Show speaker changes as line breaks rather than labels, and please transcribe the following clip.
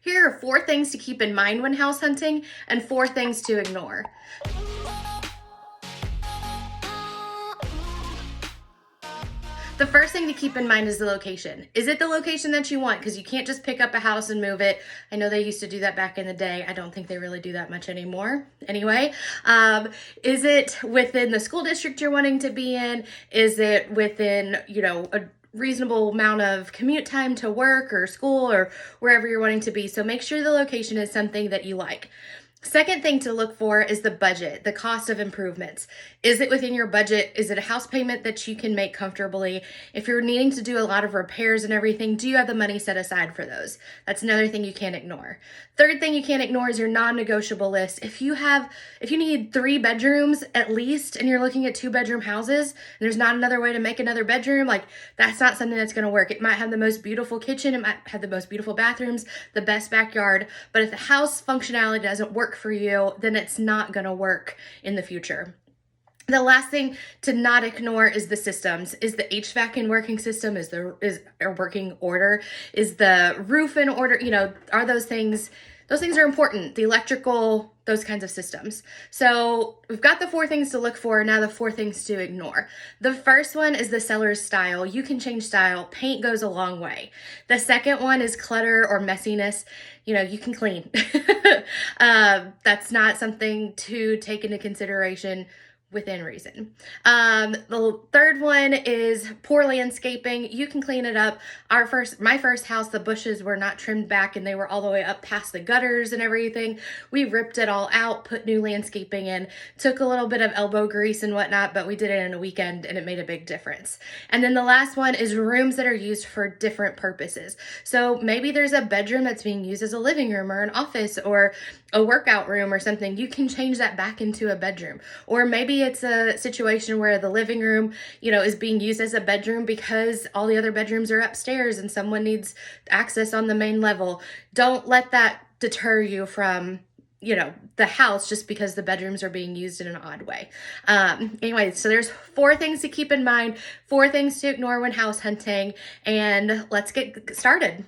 Here are 4 things to keep in mind when house hunting and 4 things to ignore. The first thing to keep in mind is the location. Is it the location that you want? Because you can't just pick up a house and move it. I know they used to do that back in the day. I don't think they really do that much anymore. Anyway, is it within the school district you're wanting to be in? Is it within, a reasonable amount of commute time to work or school or wherever you're wanting to be? So make sure the location is something that you like. Second thing to look for is the budget, the cost of improvements. Is it within your budget? Is it a house payment that you can make comfortably? If you're needing to do a lot of repairs and everything, do you have the money set aside for those? That's another thing you can't ignore. Third thing you can't ignore is your non-negotiable list. If you need 3 bedrooms at least and you're looking at 2-bedroom houses and there's not another way to make another bedroom, that's not something that's going to work. It might have the most beautiful kitchen, it might have the most beautiful bathrooms, the best backyard, but if the house functionality doesn't work for you, then it's not going to work in the future. The last thing to not ignore is the systems. Is the HVAC in working system? Is a working order? Is the roof in order? Are those things are important. The electrical, those kinds of systems. So we've got the 4 things to look for. Now the 4 things to ignore. The first one is the seller's style. You can change style. Paint goes a long way. The second one is clutter or messiness. You can clean. That's not something to take into consideration within reason. The third one is poor landscaping. You can clean it up. My first house, the bushes were not trimmed back and they were all the way up past the gutters and everything. We ripped it all out, put new landscaping in, took a little bit of elbow grease and whatnot, but we did it in a weekend and it made a big difference. And then the last one is rooms that are used for different purposes. So maybe there's a bedroom that's being used as a living room or an office or a workout room or something. You can change that back into a bedroom. Or maybe it's a situation where the living room, is being used as a bedroom because all the other bedrooms are upstairs and someone needs access on the main level. Don't let that deter you from, the house just because the bedrooms are being used in an odd way. Anyway, so there's 4 things to keep in mind, 4 things to ignore when house hunting, and let's get started.